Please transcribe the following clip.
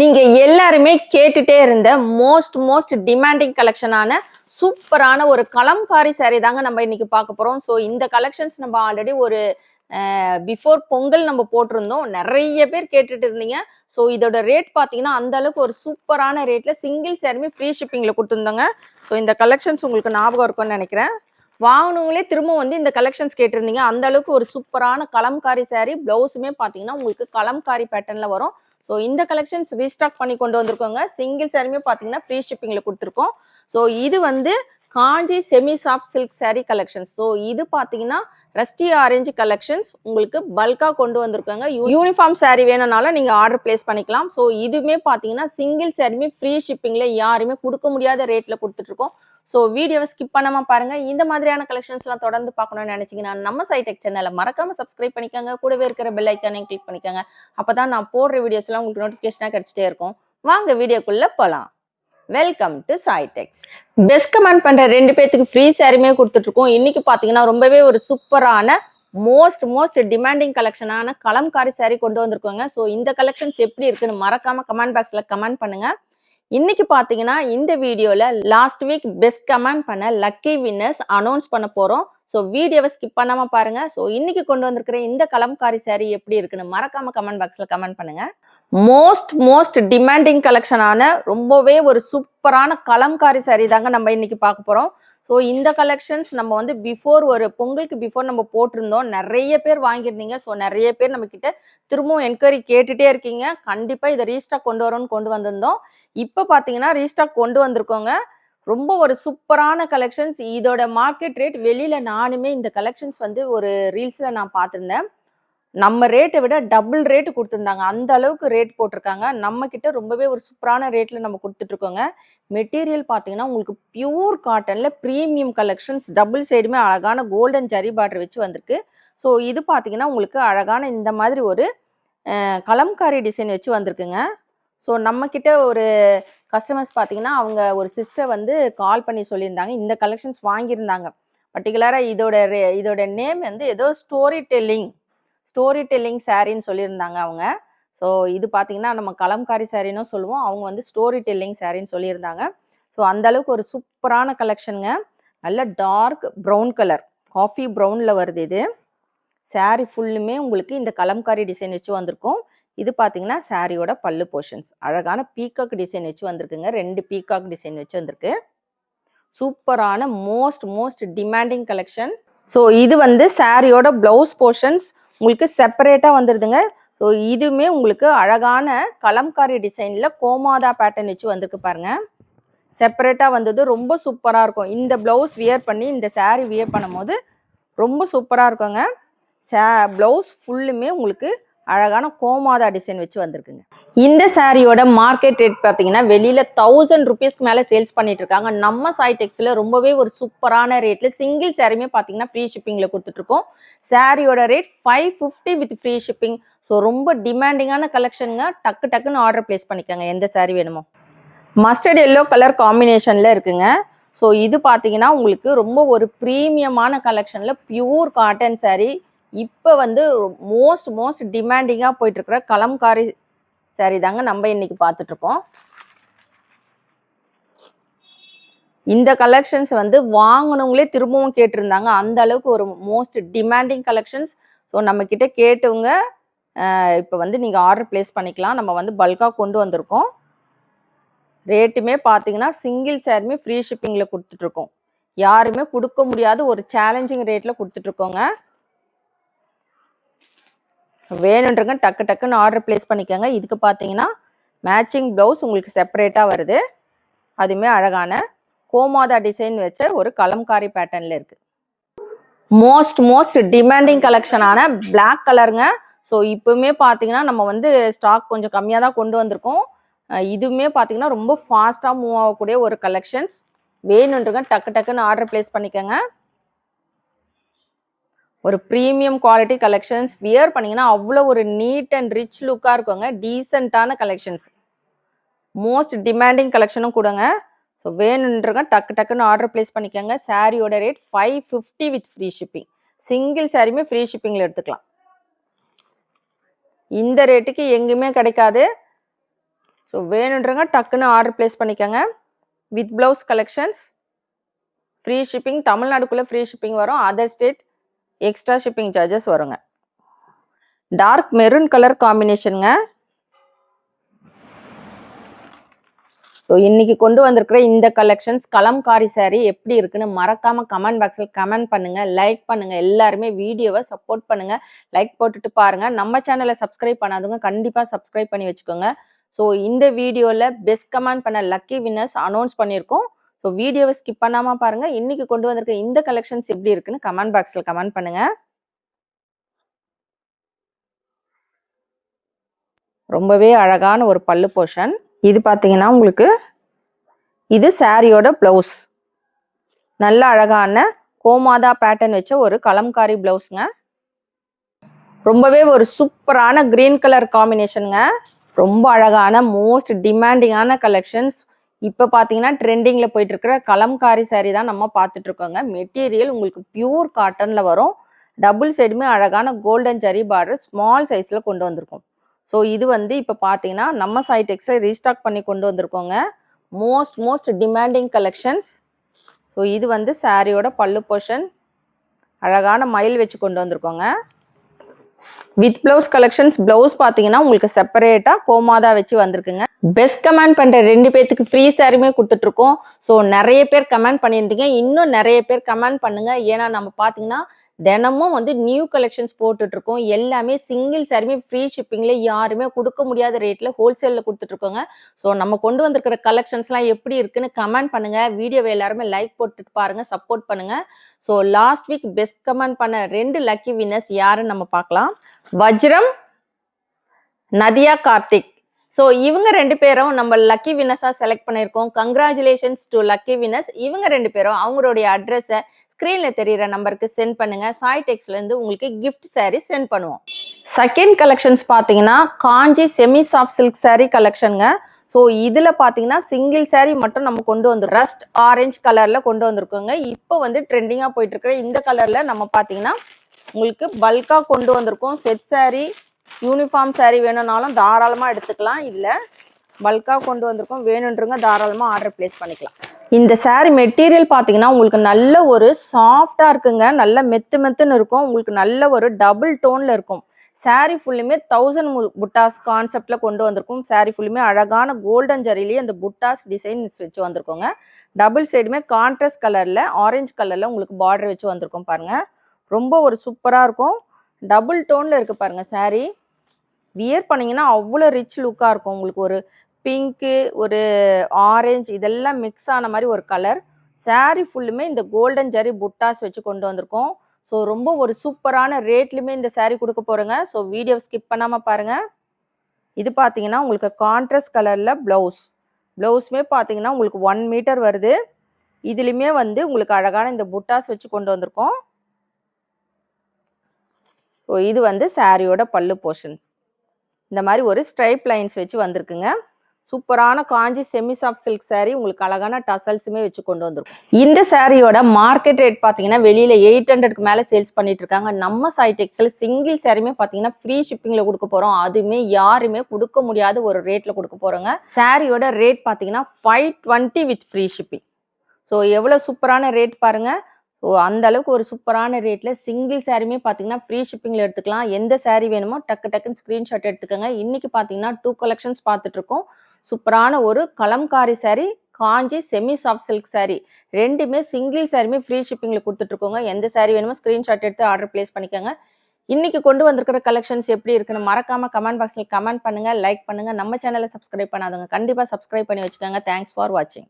நீங்க எல்லாருமே கேட்டுட்டே இருந்த மோஸ்ட் டிமாண்டிங் கலெக்ஷனான சூப்பரான ஒரு கலம்காரி சாரி தாங்க நம்ம இன்னைக்கு பார்க்க போறோம். ஸோ இந்த கலெக்ஷன்ஸ் நம்ம ஆல்ரெடி ஒரு பிஃபோர் பொங்கல் நம்ம போட்டிருந்தோம். நிறைய பேர் கேட்டுட்டு இருந்தீங்க. ஸோ இதோட ரேட் பார்த்தீங்கன்னா அந்த அளவுக்கு ஒரு சூப்பரான ரேட்ல சிங்கிள் சாரியுமே ஃப்ரீ ஷிப்பிங்ல கொடுத்துருந்தோங்க. ஸோ இந்த கலெக்ஷன்ஸ் உங்களுக்கு ஞாபகம் இருக்கும்னு நினைக்கிறேன். வாங்கினவங்களே திரும்ப வந்து இந்த கலெக்ஷன்ஸ் கேட்டிருந்தீங்க. அந்த அளவுக்கு ஒரு சூப்பரான கலம்காரி சாரி. பிளவுஸுமே பார்த்தீங்கன்னா உங்களுக்கு கலம்காரி பேட்டர்ன்ல வரும். ஸோ இந்த கலெக்ஷன்ஸ் ரீஸ்டாக் பண்ணி கொண்டு வந்திருக்கோங்க. சிங்கிள் சாரியுமே பார்த்தீங்கன்னா ஃப்ரீ ஷிப்பிங்ல கொடுத்துருக்கோம். ஸோ இது வந்து Kanchi semi soft silk sari collections. So இது பார்த்தீங்கன்னா ரஸ்டி ஆரஞ்சு கலெக்ஷன்ஸ் உங்களுக்கு பல்கா கொண்டு வந்திருக்காங்க. யூனிஃபார்ம் சாரி வேணும்னாலும் நீங்க ஆர்டர் பிளேஸ் பண்ணிக்கலாம். ஸோ இதுவுமே பார்த்தீங்கன்னா சிங்கிள் சாரியுமே ஃப்ரீ ஷிப்பிங்ல யாருமே கொடுக்க முடியாத ரேட்ல கொடுத்துட்டு இருக்கோம். ஸோ வீடியோவை ஸ்கிப் பண்ணாம பாருங்க. இந்த மாதிரியான கலெக்ஷன்ஸ்லாம் தொடர்ந்து பார்க்கணும்னு நினைச்சீங்கன்னா நம்ம சைடெக் சேனலை மறக்காம சப்ஸ்கிரைப் பண்ணிக்கோங்க. கூடவே இருக்கிற பெல் ஐக்கானையும் கிளிக் பண்ணிக்கோங்க. அப்பதான் நான் போடுற வீடியோஸ்லாம் உங்களுக்கு நோட்டிஃபிகேஷனாக கிடைச்சிட்டே இருக்கும். வாங்க வீடியோக்குள்ள போகலாம். Welcome to சைடெக்ஸ். பெஸ்ட் கமெண்ட் பண்ற 2 பேத்துக்கு ஃப்ரீ சாரியுமே கொடுத்துட்டு இருக்கோம். இன்னைக்கு பாத்தீங்கன்னா ரொம்பவே ஒரு சூப்பரான மோஸ்ட் டிமாண்டிங் கலெக்ஷனான கலம்காரி சாரி கொண்டு வந்திருக்கோங்க. ஸோ இந்த கலெக்ஷன்ஸ் எப்படி இருக்குன்னு மறக்காம கமெண்ட் பாக்ஸ்ல கமெண்ட் பண்ணுங்க. இன்னைக்கு பாத்தீங்கன்னா இந்த வீடியோல லாஸ்ட் வீக் பெஸ்ட் கமெண்ட் பண்ண லக்கி வின்னர்ஸ் அனௌன்ஸ் பண்ண போறோம். ஸோ வீடியோவை ஸ்கிப் பண்ணாம பாருங்க. ஸோ இன்னைக்கு கொண்டு வந்திருக்கிற இந்த கலம்காரி சாரி எப்படி இருக்குன்னு மறக்காம கமெண்ட் பாக்ஸ்ல கமெண்ட் பண்ணுங்க. மோஸ்ட் டிமாண்டிங் கலெக்ஷனான ரொம்பவே ஒரு சூப்பரான கலம்காரி சாரி தாங்க நம்ம இன்னைக்கு பார்க்க போறோம். ஸோ இந்த கலெக்ஷன்ஸ் நம்ம வந்து பிஃபோர் ஒரு பொங்கலுக்கு பிஃபோர் நம்ம போட்டிருந்தோம். நிறைய பேர் வாங்கியிருந்தீங்க. ஸோ நிறைய பேர் நம்ம கிட்ட திரும்பவும் என்கொயரி கேட்டுட்டே இருக்கீங்க. கண்டிப்பா இதை ரீஸ்டாக் கொண்டு வரோம்னு கொண்டு வந்திருந்தோம். இப்போ பார்த்தீங்கன்னா ரீஸ்டாக் கொண்டு வந்திருக்கோங்க. ரொம்ப ஒரு சூப்பரான கலெக்ஷன்ஸ். இதோட மார்க்கெட் ரேட் வெளியில நானுமே இந்த கலெக்ஷன்ஸ் வந்து ஒரு ரீல்ஸ்ல நான் பார்த்துருந்தேன். நம்ம ரேட்டை விட டபுள் ரேட் கொடுத்துருந்தாங்க. அந்த அளவுக்கு ரேட் போட்டிருக்காங்க. நம்ம கிட்ட ரொம்பவே ஒரு சூப்பரான ரேட்ல நம்ம கொடுத்துட்டு இருக்கோங்க. மெட்டீரியல் பார்த்தீங்கன்னா உங்களுக்கு பியூர் காட்டன்ல ப்ரீமியம் கலெக்ஷன்ஸ். டபுள் சைடுமே அழகான கோல்டன் ஜரி பார்டர் வச்சு வந்திருக்கு. ஸோ இது பார்த்தீங்கன்னா உங்களுக்கு அழகான இந்த மாதிரி ஒரு கலம்காரி டிசைன் வச்சு வந்திருக்குங்க. ஸோ நம்ம கிட்ட ஒரு கஸ்டமர்ஸ் பார்த்தீங்கன்னா அவங்க ஒரு சிஸ்டர் வந்து கால் பண்ணி சொல்லியிருந்தாங்க. இந்த கலெக்ஷன்ஸ் வாங்கியிருந்தாங்க. பர்டிகுலராக இதோட நேம் வந்து ஏதோ ஸ்டோரி டெல்லிங் சாரின்னு சொல்லியிருந்தாங்க அவங்க. ஸோ இது பார்த்தீங்கன்னா நம்ம கலம்காரி சாரின்னு சொல்லுவோம். அவங்க வந்து ஸ்டோரி டெல்லிங் சாரின்னு சொல்லியிருந்தாங்க. ஸோ அந்த அளவுக்கு ஒரு சூப்பரான கலெக்ஷனுங்க. நல்ல டார்க் ப்ரௌன் கலர், காஃபி ப்ரௌனில் வருது இது. சாரி ஃபுல்லுமே உங்களுக்கு இந்த கலம்காரி டிசைன் வச்சு வந்திருக்கும். இது பார்த்தீங்கன்னா சாரியோட பல்லு போர்ஷன்ஸ். அழகான பீகாக் டிசைன் வச்சு வந்திருக்குங்க. 2 பீகாக் டிசைன் வச்சு வந்திருக்கு. சூப்பரான மோஸ்ட் டிமாண்டிங் கலெக்ஷன். ஸோ இது வந்து சாரியோட பிளவுஸ் போர்ஷன்ஸ் உங்களுக்கு செப்பரேட்டாக வந்துடுதுங்க. ஸோ இதுவுமே உங்களுக்கு அழகான கலம்காரி டிசைனில் கோமாதா பேட்டர்ன் வச்சு வந்திருக்கு பாருங்க. செப்பரேட்டாக வந்தது ரொம்ப சூப்பராக இருக்கும். இந்த பிளவுஸ் வியர் பண்ணி இந்த சாரி வியர் பண்ணும் போது ரொம்ப சூப்பராக இருக்குங்க. பிளவுஸ் ஃபுல்லுமே உங்களுக்கு அழகான கோமாதா டிசைன் வச்சு வந்திருக்குங்க. இந்த சாரியோட மார்க்கெட் ரேட் பார்த்தீங்கன்னா வெளியில 1000 ருபீஸ்க்கு மேலே சேல்ஸ் பண்ணிட்டு இருக்காங்க. நம்ம சைடெக்ஸ்ல ரொம்பவே ஒரு சூப்பரான ரேட்ல சிங்கிள் சாரியுமே பார்த்தீங்கன்னா ஃப்ரீ ஷிப்பிங்ல கொடுத்துட்டு இருக்கோம். சாரியோட rate 550 with free shipping. So ரொம்ப டிமாண்டிங்கான கலெக்ஷனுங்க. டக்குன்னு ஆர்டர் பிளேஸ் பண்ணிக்கோங்க எந்த சாரி வேணுமோ. மஸ்டர்ட் எல்லோ கலர் காம்பினேஷன்ல இருக்குங்க. ஸோ இது பார்த்தீங்கன்னா உங்களுக்கு ரொம்ப ஒரு ப்ரீமியமான கலெக்ஷன்ல பியூர் காட்டன் சாரி. இப்போ வந்து மோஸ்ட் டிமாண்டிங்காக போயிட்டு இருக்கிற கலம்காரி சாரி தாங்க நம்ம இன்னைக்கு பார்த்துட்டு இருக்கோம். இந்த கலெக்ஷன்ஸ் வந்து வாங்கினவங்களே திரும்பவும் கேட்டிருந்தாங்க. அந்த அளவுக்கு ஒரு மோஸ்ட் டிமாண்டிங் கலெக்ஷன்ஸ். ஸோ நம்ம கிட்ட கேட்டவங்க இப்போ வந்து நீங்கள் ஆர்டர் பிளேஸ் பண்ணிக்கலாம். நம்ம வந்து பல்காக கொண்டு வந்திருக்கோம். ரேட்டுமே பார்த்தீங்கன்னா சிங்கிள் சாரியுமே ஃப்ரீ ஷிப்பிங்கில் கொடுத்துட்ருக்கோம். யாருமே கொடுக்க முடியாத ஒரு சேலஞ்சிங் ரேட்டில் கொடுத்துட்ருக்கோங்க. வேணுன்றங்க டக்குன்னு ஆர்டர் பிளேஸ் பண்ணிக்கோங்க. இதுக்கு பார்த்தீங்கன்னா மேட்சிங் ப்ளவுஸ் உங்களுக்கு செப்பரேட்டாக வருது. அதுவுமே அழகான கோமாதா டிசைன் வச்ச ஒரு கலம்காரி பேட்டர்னில் இருக்குது. மோஸ்ட் டிமாண்டிங் கலெக்ஷனான பிளாக் கலருங்க. ஸோ இப்போவுமே பார்த்தீங்கன்னா நம்ம வந்து ஸ்டாக் கொஞ்சம் கம்மியாக தான் கொண்டு வந்திருக்கோம். இதுவுமே பார்த்தீங்கன்னா ரொம்ப ஃபாஸ்ட்டாக மூவ் ஆகக்கூடிய ஒரு கலெக்ஷன்ஸ். வேணுன்றங்க டக்குன்னு ஆர்டர் பிளேஸ் பண்ணிக்கோங்க. ஒரு ப்ரீமியம் குவாலிட்டி கலெக்ஷன்ஸ். வியர் பண்ணிங்கன்னா அவ்வளோ ஒரு நீட் அண்ட் ரிச் லுக்காக இருக்குங்க. டீசெண்டான கலெக்ஷன்ஸ். மோஸ்ட் டிமாண்டிங் கலெக்ஷனும் கொடுங்க. ஸோ வேணுன்றங்க டக்குன்னு ஆர்டர் பிளேஸ் பண்ணிக்கோங்க. சாரியோட rate 550 with free shipping. Single சாரியுமே ஃப்ரீ ஷிப்பிங்கில் எடுத்துக்கலாம். இந்த ரேட்டுக்கு எங்கேயுமே கிடைக்காது. ஸோ வேணுன்றங்க டக்குன்னு ஆர்டர் பிளேஸ் பண்ணிக்கோங்க. With blouse collections, free shipping, தமிழ்நாடுக்குள்ளே ஃப்ரீ ஷிப்பிங் வரும், other state extra shipping charges வருங்க. டார்க் மெரூன் கலர் காம்பினேஷனுங்க. ஸோ இன்னைக்கு கொண்டு வந்திருக்கிற இந்த கலெக்ஷன்ஸ் கலம்காரி saree எப்படி இருக்குன்னு மறக்காம கமெண்ட் பாக்ஸில் கமெண்ட் பண்ணுங்க, லைக் பண்ணுங்க. எல்லாருமே வீடியோவை சப்போர்ட் பண்ணுங்க, லைக் போட்டுட்டு பாருங்க. நம்ம சேனலை சப்ஸ்கிரைப் பண்ணாதவங்க கண்டிப்பா சப்ஸ்கிரைப் பண்ணி வச்சுக்கோங்க. ஸோ இந்த வீடியோவில் பெஸ்ட் கமெண்ட் பண்ண லக்கி வின்னர்ஸ் அனௌன்ஸ் பண்ணியிருக்கோம். ஸோ வீடியோவை ஸ்கிப் பண்ணாம பாருங்க. இன்னைக்கு கொண்டு வந்திருக்க இந்த கலெக்ஷன்ஸ் எப்படி இருக்குன்னு கமெண்ட் பாக்ஸில் கமெண்ட் பண்ணுங்க. ரொம்பவே அழகான ஒரு பல்லு போர்ஷன். இது பார்த்தீங்கன்னா உங்களுக்கு இது சாரியோட பிளவுஸ். நல்ல அழகான கோமாதா பேட்டர்ன் வச்ச ஒரு கலம்காரி பிளவுஸ்ங்க. ரொம்பவே ஒரு சூப்பரான கிரீன் கலர் காம்பினேஷனுங்க. ரொம்ப அழகான மோஸ்ட் டிமாண்டிங்கான கலெக்ஷன்ஸ். இப்போ பார்த்தீங்கன்னா ட்ரெண்டிங்கில் போயிட்டு இருக்கிற கலம்காரி saree தான் நம்ம பார்த்துட்டு இருக்கோங்க. மெட்டீரியல் உங்களுக்கு பியூர் காட்டனில் வரும். டபுள் சைடுமே அழகான கோல்டன் ஜரி பார்டர் ஸ்மால் சைஸில் கொண்டு வந்திருக்கோம். ஸோ இது வந்து இப்போ பார்த்தீங்கன்னா நம்ம சைடெக்ஸில் ரீஸ்டாக் பண்ணி கொண்டு வந்திருக்கோங்க. Most demanding collections. ஸோ இது வந்து சாரியோட பல்லு போர்ஷன். அழகான மயில் வச்சு கொண்டு வந்திருக்கோங்க. With blouse collections. பிளவுஸ் பார்த்தீங்கன்னா உங்களுக்கு செப்பரேட்டாக கோமாதா வச்சு வந்திருக்குங்க. பெஸ்ட் கமெண்ட் பண்ணுற 2 பேத்துக்கு ஃப்ரீ சாரியுமே கொடுத்துட்ருக்கோம். ஸோ நிறைய பேர் கமெண்ட் பண்ணியிருந்தீங்க, இன்னும் நிறைய பேர் கமெண்ட் பண்ணுங்க. ஏன்னா நம்ம பார்த்தீங்கன்னா தினமும் வந்து நியூ கலெக்ஷன்ஸ் போட்டுட்ருக்கோம். எல்லாமே சிங்கிள் சாரியுமே ஃப்ரீ ஷிப்பிங்கில் யாருமே கொடுக்க முடியாத ரேட்டில் ஹோல்சேலில் கொடுத்துட்ருக்கோங்க. ஸோ நம்ம கொண்டு வந்திருக்கிற கலெக்ஷன்ஸ்லாம் எப்படி இருக்குன்னு கமெண்ட் பண்ணுங்கள். வீடியோவை எல்லாருமே லைக் போட்டுட்டு பாருங்கள், சப்போர்ட் பண்ணுங்கள். So last week best comment பண்ண 2 லக்கி வின்னர்ஸ் யாருன்னு நம்ம பார்க்கலாம். வஜ்ரம், நதியா கார்த்திக். ஸோ இவங்க 2 பேரும் நம்ம லக்கி வின்னர்ஸாக செலக்ட் பண்ணியிருக்கோம். Congratulations to lucky winners. இவங்க 2 பேரும் அவங்களுடைய அட்ரஸை ஸ்க்ரீனில் தெரிகிற நம்பருக்கு சென்ட் பண்ணுங்கள். சாய் டெக்ஸ்லேருந்து உங்களுக்கு கிஃப்ட் saree சென்ட் பண்ணுவோம். செகண்ட் கலெக்ஷன்ஸ் பார்த்தீங்கன்னா Kanchi semi soft silk saree கலெக்ஷனுங்க. ஸோ இதில் பார்த்தீங்கன்னா சிங்கிள் saree மட்டும் நம்ம கொண்டு வந்து ரஸ்ட் ஆரஞ்சு கலரில் கொண்டு வந்திருக்கோங்க. இப்போ வந்து ட்ரெண்டிங்காக போயிட்டுருக்குற இந்த கலரில் நம்ம பார்த்தீங்கன்னா உங்களுக்கு பல்காக கொண்டு வந்திருக்கோம். செட் saree, யூனிஃபார்ம் saree வேணும்னாலும் தாராளமாக எடுத்துக்கலாம். இதில் பல்காக கொண்டு வந்திருக்கோம். வேணுன்றவங்க தாராளமாக ஆர்டர் பிளேஸ் பண்ணிக்கலாம். இந்த saree மெட்டீரியல் பார்த்தீங்கன்னா உங்களுக்கு நல்ல ஒரு சாஃப்டாக இருக்குங்க. நல்ல மெத்துன்னு இருக்கும். உங்களுக்கு நல்ல ஒரு டபுள் டோனில் இருக்கும். saree ஃபுல்லுமே 1000 புட்டாஸ் கான்செப்டில் கொண்டு வந்திருக்கும். saree ஃபுல்லுமே அழகான கோல்டன் ஜரிலேயே அந்த புட்டாஸ் டிசைன்ஸ் வச்சு வந்திருக்கோங்க. டபுள் சைடுமே கான்ட்ராஸ்ட் கலரில் ஆரஞ்சு கலரில் உங்களுக்கு பார்டர் வச்சு வந்திருக்கும் பாருங்கள். ரொம்ப ஒரு சூப்பராக இருக்கும். டபுள் டோனில் இருக்குது பாருங்கள் saree. வியர் பண்ணிங்கன்னா அவ்வளோ ரிச் லுக்காக இருக்கும். உங்களுக்கு ஒரு பிங்க்கு, ஒரு ஆரஞ்சு இதெல்லாம் மிக்ஸ் ஆன மாதிரி ஒரு கலர். saree ஃபுல்லுமே இந்த கோல்டன் ஜரி புட்டாஸ் வச்சு கொண்டு வந்திருக்கோம். ஸோ ரொம்ப ஒரு சூப்பரான ரேட்லையுமே இந்த saree கொடுக்க போகிறோங்க. ஸோ வீடியோ ஸ்கிப் பண்ணாமல் பாருங்கள். இது பார்த்தீங்கன்னா உங்களுக்கு கான்ட்ராஸ்ட் கலரில் ப்ளவுஸுமே பார்த்தீங்கன்னா உங்களுக்கு 1 மீட்டர் வருது. இதுலேயுமே வந்து உங்களுக்கு அழகான இந்த புட்டாஸ் வச்சு கொண்டு வந்திருக்கோம். ஸோ இது வந்து சாரியோட பல்லு போர்ஷன்ஸ். இந்த மாதிரி ஒரு ஸ்ட்ரைப் லைன்ஸ் வச்சு வந்திருக்குங்க. சூப்பரான காஞ்சி செமி சாஃப்ட் சில்க் saree. உங்களுக்கு அழகான டசல்ஸுமே வச்சு கொண்டு வந்திருக்கும். இந்த சாரியோட மார்க்கெட் ரேட் பார்த்தீங்கன்னா வெளியில் 800க்கு மேலே சேல்ஸ் பண்ணிட்டு இருக்காங்க. நம்ம சாய் டெக்ஸ்டைல் சிங்கிள் சாரியுமே பார்த்தீங்கன்னா ஃப்ரீ ஷிப்பிங்கில் கொடுக்க போகிறோம். அதுவுமே யாருமே கொடுக்க முடியாத ஒரு ரேட்டில் கொடுக்க போகிறோங்க. சாரியோட ரேட் பார்த்தீங்கன்னா 520 வித் ஃப்ரீ ஷிப்பிங். ஸோ எவ்வளோ சூப்பரான ரேட் பாருங்கள். ஸோ அந்த அளவுக்கு ஒரு சூப்பரான ரேட்டில் சிங்கிள் சாரியுமே பார்த்தீங்கன்னா ஃப்ரீ ஷிப்பிங்கில் எடுத்துக்கலாம். எந்த saree வேணுமோ டக்குன்னு ஸ்க்ரீன்ஷாட் எடுத்துக்கோங்க. இன்றைக்கி பார்த்தீங்கன்னா 2 கலெக்ஷன்ஸ் பார்த்துட்ருக்கோம். சூப்பரான ஒரு கலம்காரி saree, காஞ்சி செமி சாஃப்ட் சில்க் saree. 2மே சிங்கிள் சாரியுமே ஃப்ரீ ஷிப்பிங்கில் கொடுத்துட்ருக்கோங்க. எந்த saree வேணுமோ ஸ்க்ரீன்ஷாட் எடுத்து ஆர்டர் பிளேஸ் பண்ணிக்கோங்க. இன்றைக்கி கொண்டு வந்திருக்கிற கலெக்ஷன்ஸ் எப்படி இருக்குன்னு மறக்காமல் கமெண்ட் பாக்ஸில் கமெண்ட் பண்ணுங்கள், லைக் பண்ணுங்கள். நம்ம சேனலை சப்ஸ்கிரைப் பண்ணாதவங்க கண்டிப்பாக சப்ஸ்கிரைப் பண்ணி வச்சுக்கோங்க. தேங்க்ஸ் ஃபார் வாட்சிங்.